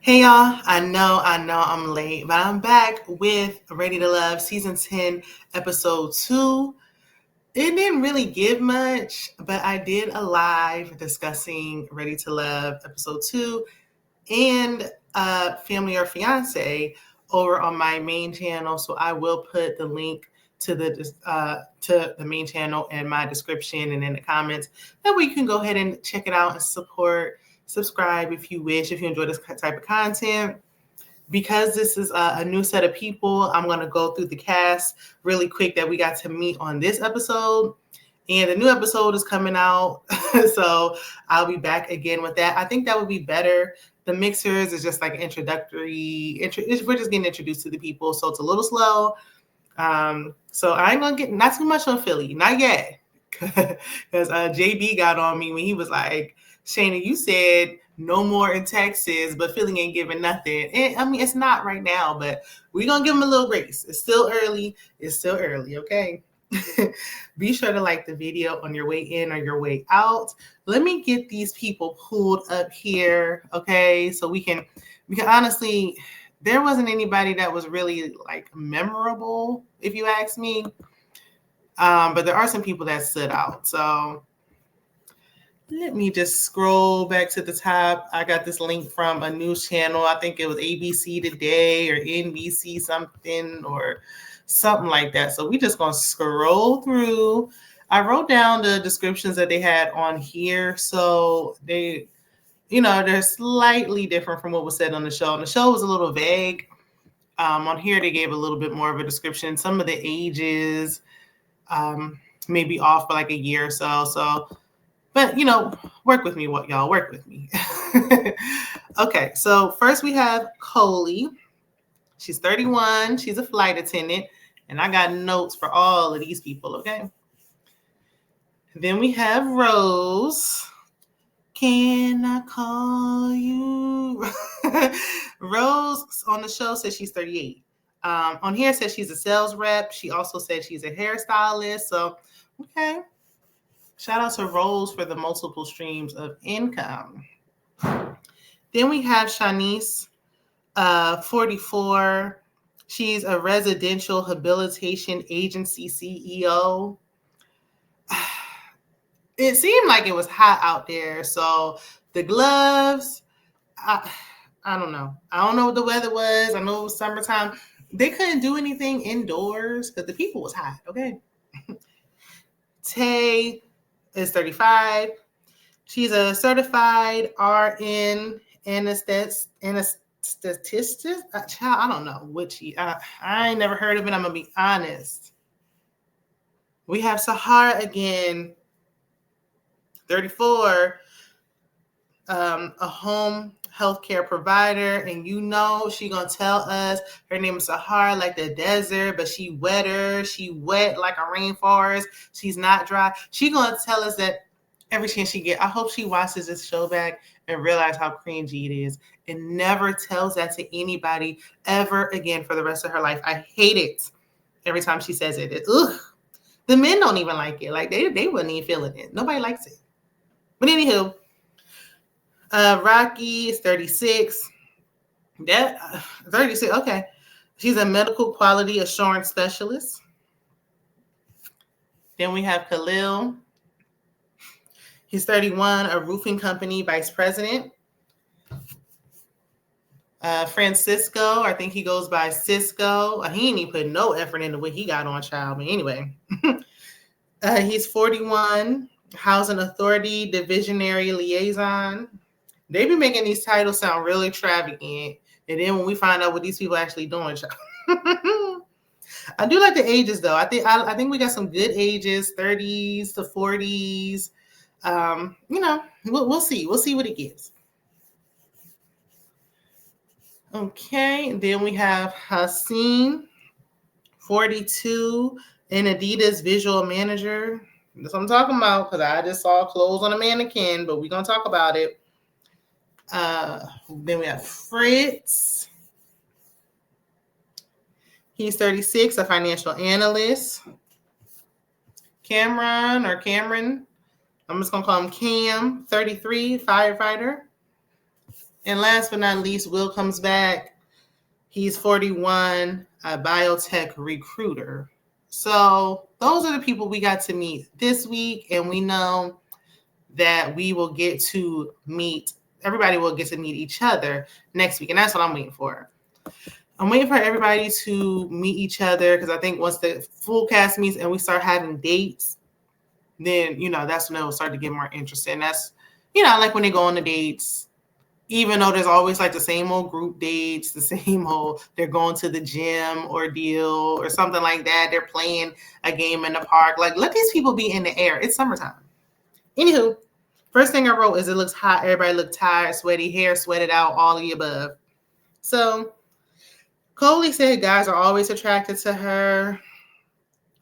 Hey y'all, I know I'm late, but I'm back with Ready to Love Season 10, Episode 2. It didn't really give much, but I did a live discussing Ready to Love Episode 2 and Family or Fiance over on my main channel. So I will put the link to the main channel in my description and in the comments. That way you can go ahead and check it out and subscribe if you wish, if you enjoy this type of content. Because this is a new set of people, I'm going to go through the cast really quick that we got to meet on this episode. And the new episode is coming out. So I'll be back again with that. I think that would be better. The mixers is just like introductory. We're just getting introduced to the people. So it's a little slow. So I ain't going to get not too much on Philly. Not yet. Because JB got on me when he was like, Shana, you said no more in Texas, but Philly ain't giving nothing. And, I mean, it's not right now, but we're going to give them a little grace. It's still early. Okay? Be sure to like the video on your way in or your way out. Let me get these people pulled up here, okay? So we can honestly, there wasn't anybody that was really like memorable, if you ask me. But there are some people that stood out. So let me just scroll back to the top. I got this link from a news channel. I think it was ABC Today or NBC something or something like that. So we just going to scroll through. I wrote down the descriptions that they had on here. So they're slightly different from what was said on the show. And the show was a little vague. On here, they gave a little bit more of a description. Some of the ages may be off by like a year or so. But, work with me, y'all. Work with me. Okay, so first we have Coley. She's 31. She's a flight attendant. And I got notes for all of these people, okay? Then we have Rose. Can I call you? Rose on the show says she's 38. On here says she's a sales rep. She also said she's a hairstylist. So, okay. Shout out to Rose for the multiple streams of income. Then we have Shanice, 44. She's a residential habilitation agency CEO. It seemed like it was hot out there. So the gloves, I don't know. I don't know what the weather was. I know it was summertime. They couldn't do anything indoors because the people was hot, okay? Tay is 35. She's a certified RN anesthetist. Child, I don't know what I ain't never heard of it. I'm going to be honest. We have Sahara again, 34, a home healthcare provider, and she gonna tell us her name is Sahara like the desert, but she wetter. She wet like a rainforest. She's not dry. She gonna tell us that every chance she get. I hope she watches this show back and realize how cringy it is and never tells that to anybody ever again for the rest of her life. I hate it every time she says it. Ugh. The men don't even like it. Like they wasn't even feeling it. Nobody likes it. But anywho, Rocky is 36. 36. Okay. She's a medical quality assurance specialist. Then we have Khalil. He's 31, a roofing company vice president. Francisco, I think he goes by Cisco. He ain't even put no effort into what he got on, child. But anyway, he's 41, housing authority divisionary liaison. They be making these titles sound really extravagant. And then when we find out what these people actually doing, I do like the ages though. I think we got some good ages, 30s to 40s. We'll see. We'll see what it gives. Okay, and then we have Haseen, 42, an Adidas visual manager. That's what I'm talking about because I just saw clothes on a mannequin, but we're going to talk about it. Then we have Fritz. He's 36, a financial analyst. Cameron, I'm just going to call him Cam, 33, firefighter. And last but not least, Will comes back. He's 41, a biotech recruiter. So those are the people we got to meet this week. And we know that we will get to meet, everybody will get to meet each other next week. And that's what I'm waiting for. I'm waiting for everybody to meet each other because I think once the full cast meets and we start having dates, then, that's when it'll start to get more interesting. That's, like when they go on the dates, even though there's always like the same old group dates, the same old, they're going to the gym ordeal or something like that. They're playing a game in the park. Like, let these people be in the air. It's summertime. Anywho, first thing I wrote is it looks hot. Everybody looked tired, sweaty, hair sweated out, all of the above. So Coley said guys are always attracted to her.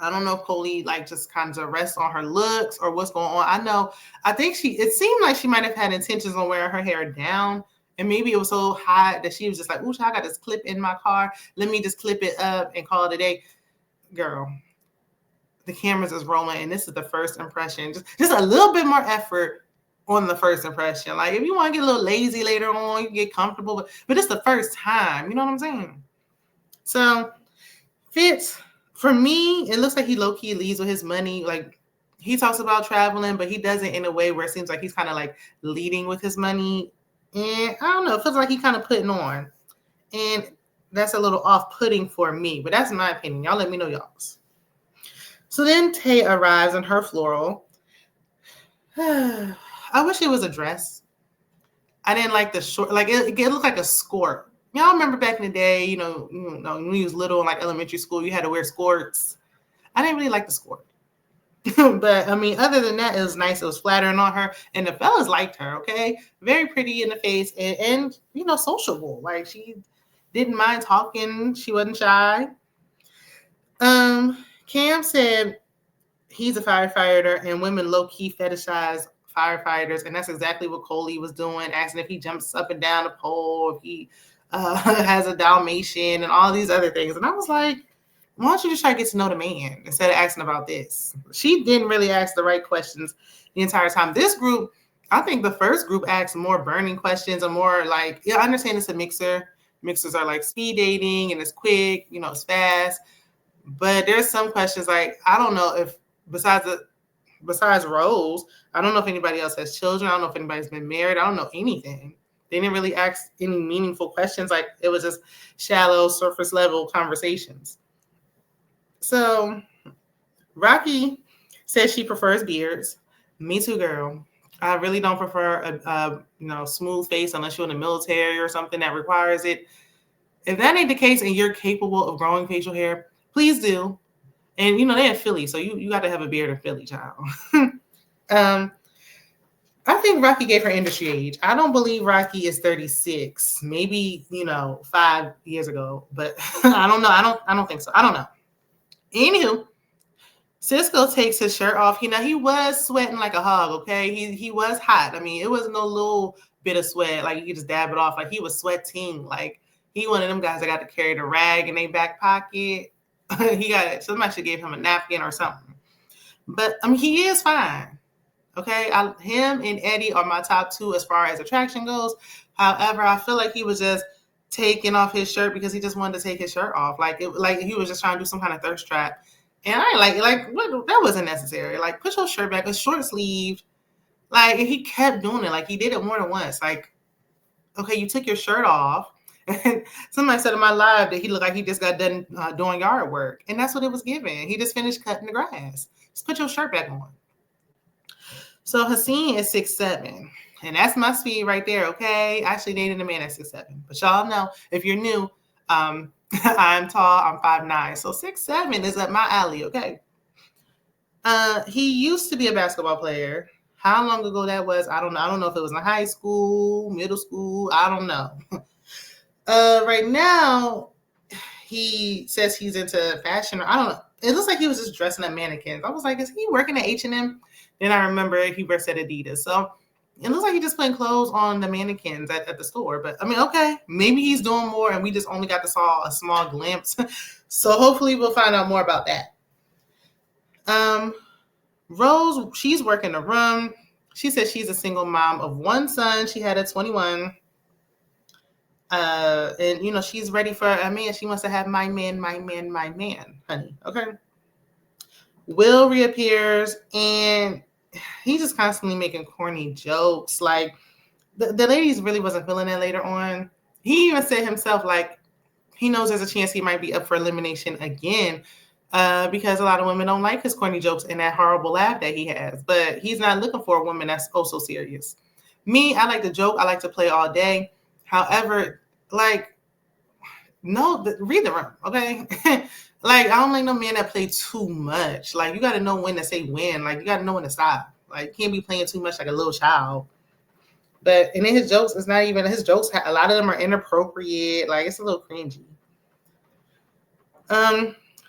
I don't know if Coley just kind of rests on her looks or what's going on. I think it seemed like she might have had intentions on wearing her hair down. And maybe it was so hot that she was just like, ooh, I got this clip in my car. Let me just clip it up and call it a day. Girl, the cameras is rolling and this is the first impression. Just a little bit more effort on the first impression. Like if you want to get a little lazy later on, you can get comfortable. But it's the first time. You know what I'm saying? So Fitz, for me, it looks like he low-key leads with his money. Like he talks about traveling, but he does it in a way where it seems like he's kind of like leading with his money. And I don't know, it feels like he kind of putting on. And that's a little off-putting for me, but that's my opinion. Y'all let me know y'all's. So then Tay arrives in her floral. I wish it was a dress. I didn't like the short, like it looked like a skirt. Y'all remember back in the day, when you was little in like elementary school, you had to wear skirts. I didn't really like the skirt. But I mean, other than that, it was nice. It was flattering on her. And the fellas liked her, okay? Very pretty in the face and sociable. Like she didn't mind talking. She wasn't shy. Cam said he's a firefighter and women low-key fetishize firefighters. And that's exactly what Coley was doing, asking if he jumps up and down a pole, if he has a Dalmatian and all these other things. And I was like, why don't you just try to get to know the man instead of asking about this? She didn't really ask the right questions the entire time. This group, I think the first group asked more burning questions and more like, I understand it's a mixer. Mixers are like speed dating and it's quick, it's fast. But there's some questions like, I don't know if besides Rose, I don't know if anybody else has children. I don't know if anybody's been married. I don't know anything. They didn't really ask any meaningful questions. Like it was just shallow, surface level conversations. So Rocky says she prefers beards. Me too, girl. I really don't prefer a smooth face unless you're in the military or something that requires it. If that ain't the case and you're capable of growing facial hair, please do. And they're in Philly, so you got to have a beard in Philly, child. I think Rocky gave her industry age. I don't believe Rocky is 36. Maybe 5 years ago, but I don't know. I don't think so. I don't know. Anywho, Cisco takes his shirt off. He was sweating like a hog. Okay, he was hot. I mean, it wasn't no little bit of sweat. Like you could just dab it off. Like he was sweating. Like he one of them guys that got to carry the rag in their back pocket. Somebody should give him a napkin or something. But I mean, he is fine. Okay, him and Eddie are my top two as far as attraction goes. However, I feel like he was just taking off his shirt because he just wanted to take his shirt off. Like he was just trying to do some kind of thirst trap. And I ain't like what, that wasn't necessary. Like put your shirt back, a short sleeve. Like and he kept doing it. Like he did it more than once. Like, okay, you took your shirt off. And somebody said in my live that he looked like he just got done doing yard work. And that's what it was giving. He just finished cutting the grass. Just put your shirt back on. So Haseen is 6'7", and that's my speed right there, okay? I actually dated a man at 6'7", but y'all know, if you're new, I'm tall, I'm 5'9", so 6'7" is up my alley, okay? He used to be a basketball player. How long ago that was, I don't know. I don't know if it was in high school, middle school, I don't know. Right now, he says he's into fashion. I don't know. It looks like he was just dressing up mannequins. I was like, is he working at H&M? Then I remember he works at Adidas. So it looks like he's just putting clothes on the mannequins at the store. But I mean, okay, maybe he's doing more and we just only got to saw a small glimpse. So hopefully we'll find out more about that. Rose, she's working the room. She says she's a single mom of one son. She had at 21. And she's ready for a man. She wants to have my man, honey. Okay. Will reappears and he's just constantly making corny jokes. Like the ladies really wasn't feeling it later on. He even said himself, like, he knows there's a chance he might be up for elimination again, because a lot of women don't like his corny jokes and that horrible laugh that he has. But he's not looking for a woman that's oh so serious. Me, I like to joke. I like to play all day. However, like, no, read the room, okay? Like, I don't like no man that play too much. Like, you got to know when to say when. Like, you got to know when to stop. Like, you can't be playing too much like a little child. But and then his jokes, it's not even his jokes. A lot of them are inappropriate. Like, it's a little cringy.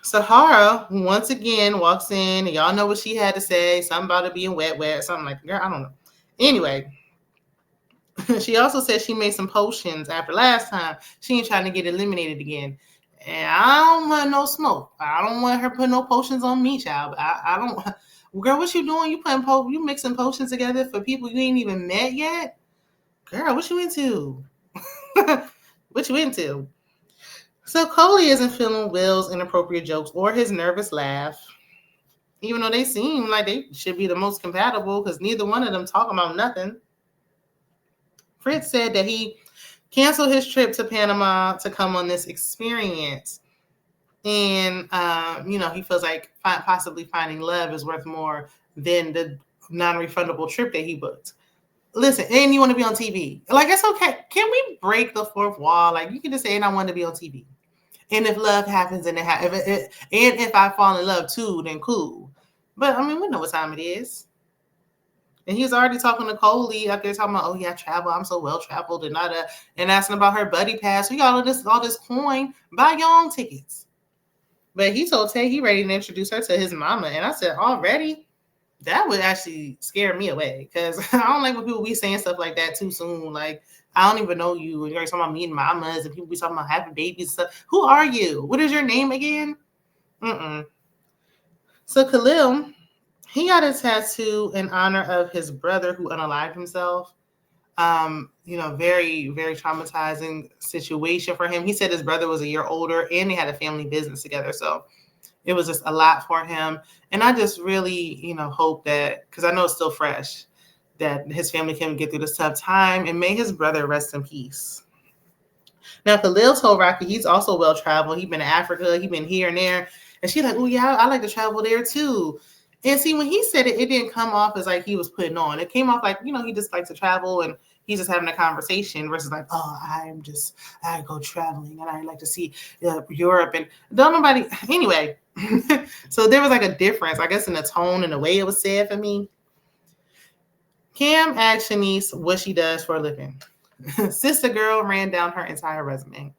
Sahara once again walks in, and y'all know what she had to say. Something about it being wet, something like that. Girl, I don't know. Anyway, she also said she made some potions after last time. She ain't trying to get eliminated again. And I don't want no smoke. I don't want her putting no potions on me, child. I don't. Girl, what you doing? You mixing potions together for people you ain't even met yet? Girl, what you into? What you into? So Coley isn't feeling Will's inappropriate jokes or his nervous laugh, even though they seem like they should be the most compatible because neither one of them talk about nothing. Fritz said that he canceled his trip to Panama to come on this experience. And, he feels like possibly finding love is worth more than the non-refundable trip that he booked. Listen, and you want to be on TV. Like, it's okay. Can we break the fourth wall? Like, you can just say, and I want to be on TV. And if love happens and if I fall in love too, then cool. But, I mean, we know what time it is. And he's already talking to Coley up there talking about, oh, yeah, travel. I'm so well-traveled and asking about her buddy pass. We got all this coin. Buy your own tickets. But he told Tay he ready to introduce her to his mama. And I said, already? That would actually scare me away because I don't like when people be saying stuff like that too soon. Like, I don't even know you. And you're talking about meeting mamas and people be talking about having babies and stuff. Who are you? What is your name again? So Khalil, he got a tattoo in honor of his brother who unalived himself. Very, very traumatizing situation for him. He said his brother was a year older and they had a family business together. So it was just a lot for him. And I just really, hope that, because I know it's still fresh, that his family can get through this tough time and may his brother rest in peace. Now, Khalil told Rocky he's also well-traveled. He's been to Africa. He's been here and there. And she's like, oh, yeah, I like to travel there too. And see, when he said it, it didn't come off as like he was putting on. It came off like, he just likes to travel and he's just having a conversation versus like, oh, I go traveling and I like to see Europe and don't nobody. Anyway, so there was like a difference, I guess, in the tone and the way it was said for me. Cam asked Shanice what she does for a living. Sister girl ran down her entire resume.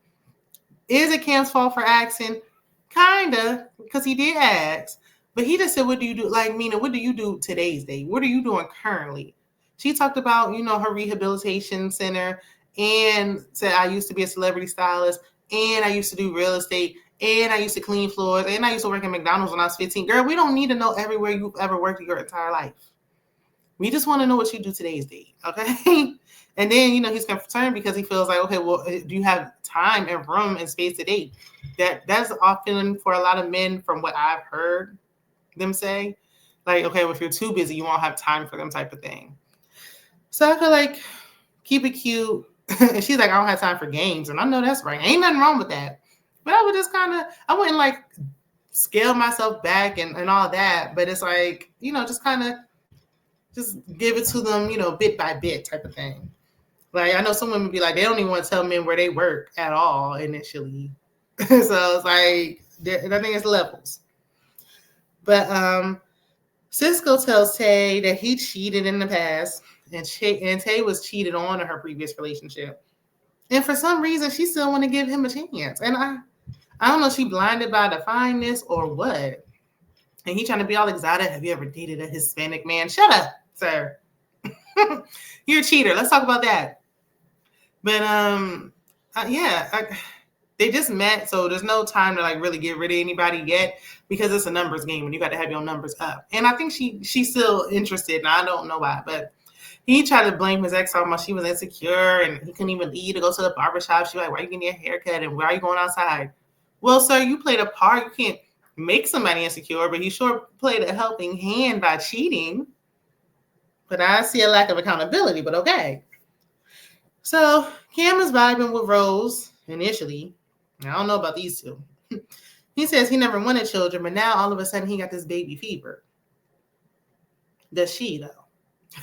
Is it Cam's fault for asking? Kinda, because he did ask. But he just said, what do you do? Like, Mina, what do you do today's day? What are you doing currently? She talked about, her rehabilitation center and said, I used to be a celebrity stylist and I used to do real estate and I used to clean floors and I used to work at McDonald's when I was 15. Girl, we don't need to know everywhere you've ever worked your entire life. We just want to know what you do today's day, okay? And then, he's concerned because he feels like, okay, well, do you have time and room and space to date? That's often for a lot of men, from what I've heard them say, like, okay, well, if you're too busy, you won't have time for them type of thing. So I feel like keep it cute. And she's like, I don't have time for games. And I know that's right. Ain't nothing wrong with that. But I would just I wouldn't like scale myself back and all that. But it's like, just give it to them, bit by bit type of thing. Like, I know some women be like, they don't even want to tell men where they work at all initially. So it's like, I think it's levels. But Cisco tells Tay that he cheated in the past, and Tay was cheated on in her previous relationship. And for some reason, she still want to give him a chance. And I don't know if she blinded by the fineness or what. And he trying to be all exotic. Have you ever dated a Hispanic man? Shut up, sir. You're a cheater. Let's talk about that. But they just met, so there's no time to like really get rid of anybody yet because it's a numbers game and you got to have your numbers up. And I think she's still interested, and I don't know why, but He tried to blame his ex talking about she was insecure and he couldn't even leave to go to the barbershop. She was like, why are you getting your haircut and why are you going outside? Well, sir, you played a part. You can't make somebody insecure, but you sure played a helping hand by cheating. But I see a lack of accountability, but okay. So Cam is vibing with Rose initially. I don't know about these two. He says he never wanted children, but now all of a sudden he got this baby fever. Does she, though?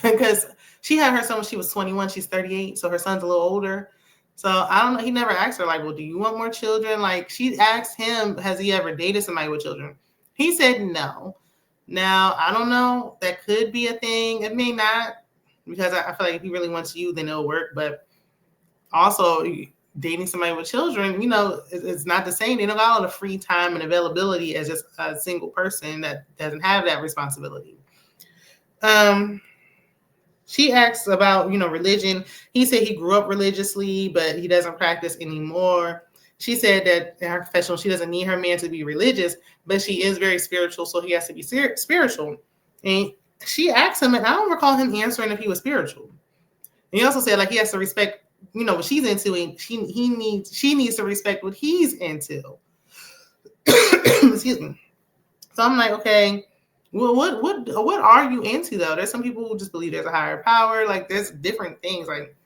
Because she had her son when she was 21. She's 38, so her son's a little older. So I don't know. He never asked her, like, well, do you want more children? Like, she asked him, has he ever dated somebody with children? He said no. Now, I don't know. That could be a thing. It may not, because I feel like if he really wants you, then it'll work. But also, dating somebody with children, you know, it's not the same. They don't got all the free time and availability as just a single person that doesn't have that responsibility. She asks about, you know, religion. He said he grew up religiously, but he doesn't practice anymore. She said that in her confessional, she doesn't need her man to be religious, but she is very spiritual, so he has to be spiritual. And she asked him, and I don't recall him answering if he was spiritual. And he also said, like, he has to respect, you know, what she's into, and she needs to respect what he's into. Excuse me. So I'm like, okay. Well, what are you into, though? There's some people who just believe there's a higher power. Like, there's different things. Like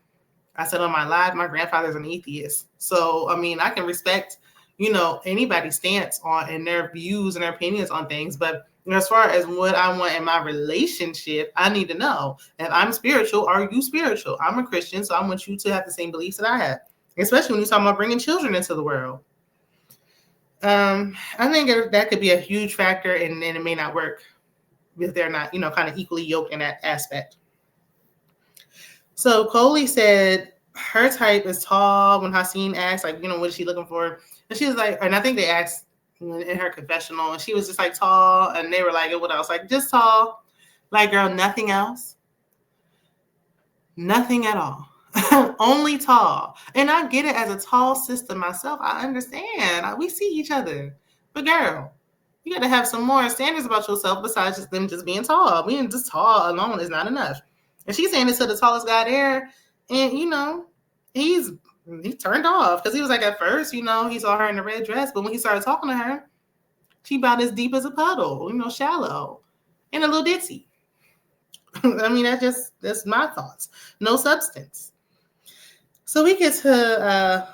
I said on my live, my grandfather's an atheist. So, I mean, I can respect, you know, anybody's stance on and their views and their opinions on things. But as far as what I want in my relationship, I need to know if I'm spiritual, are you spiritual? I'm a Christian, so I want you to have the same beliefs that I have, especially when you're talking about bringing children into the world. I think that could be a huge factor, and then it may not work if they're not, you know, kind of equally yoked in that aspect. So Coley said her type is tall. When Haseen asked, like, you know, what is she looking for? And she was like, and I think they asked in her confessional, and she was just like tall, and they were like, what else? Like, just tall. Like, girl, nothing else. Nothing at all. Only tall. And I get it as a tall sister myself. I understand. We see each other. But girl, you got to have some more standards about yourself besides just them just being tall. Being just tall alone is not enough. And she's saying this to the tallest guy there. And, you know, he turned off because he was like, at first, you know, he saw her in the red dress. But when he started talking to her, she about as deep as a puddle, you know, shallow and a little ditzy. I mean, that's my thoughts. No substance. So we get to,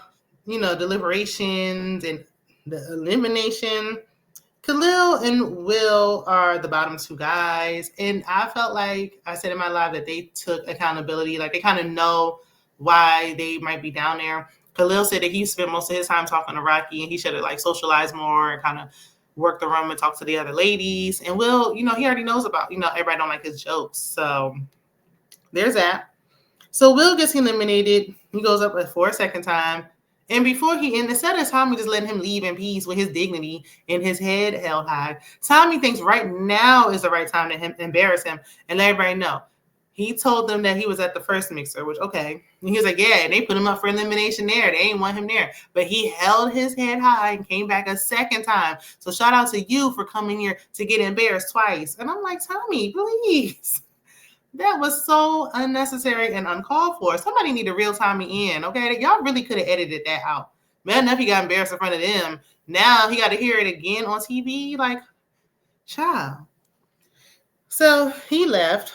you know, deliberations and the elimination. Khalil and Will are the bottom two guys. And I felt like I said in my live that they took accountability. Like, they kind of know why they might be down there. Khalil said that he spent most of his time talking to Rocky, and he should have, like, socialized more and kind of work the room and talk to the other ladies. And Will, you know, he already knows about, you know, everybody don't like his jokes. So there's that. So Will gets eliminated. He goes up for a second time. And before instead of Tommy just letting him leave in peace with his dignity and his head held high, Tommy thinks right now is the right time to embarrass him and let everybody know. He told them that he was at the first mixer, which, okay. And he was like, yeah, and they put him up for elimination there. They ain't want him there. But he held his head high and came back a second time. So shout out to you for coming here to get embarrassed twice. And I'm like, Tommy, please. That was so unnecessary and uncalled for. Somebody need to reel Tommy in, okay? Y'all really could have edited that out. Man, enough he got embarrassed in front of them. Now he got to hear it again on TV. Like, child. So he left.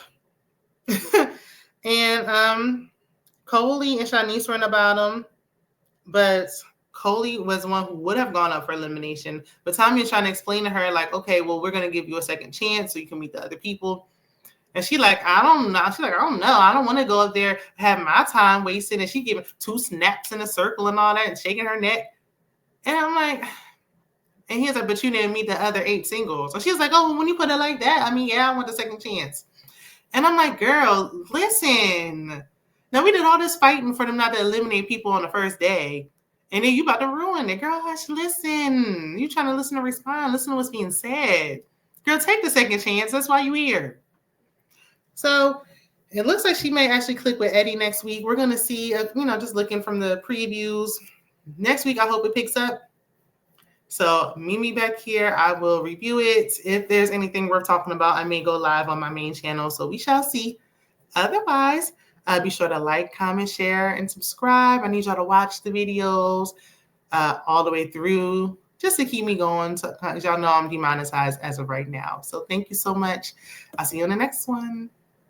And Coley and Shanice were in the bottom. But Coley was the one who would have gone up for elimination. But Tommy is trying to explain to her, like, okay, well, we're going to give you a second chance so you can meet the other people. And she like, I don't know. She's like, I don't know. I don't want to go up there, have my time wasted. And she giving 2 snaps in a circle and all that and shaking her neck. And I'm like, and he's like, but you didn't meet the other 8 singles. So she's like, oh, when you put it like that, I mean, yeah, I want the second chance. And I'm like, girl, listen. Now we did all this fighting for them not to eliminate people on the first day. And then you about to ruin it. Girl, listen. You trying to listen to respond. Listen to what's being said. Girl, take the second chance. That's why you here. So it looks like she may actually click with Eddie next week. We're going to see, you know, just looking from the previews. Next week, I hope it picks up. So meet me back here. I will review it. If there's anything worth talking about, I may go live on my main channel. So we shall see. Otherwise, be sure to like, comment, share, and subscribe. I need y'all to watch the videos all the way through just to keep me going. Because y'all know I'm demonetized as of right now. So thank you so much. I'll see you on the next one.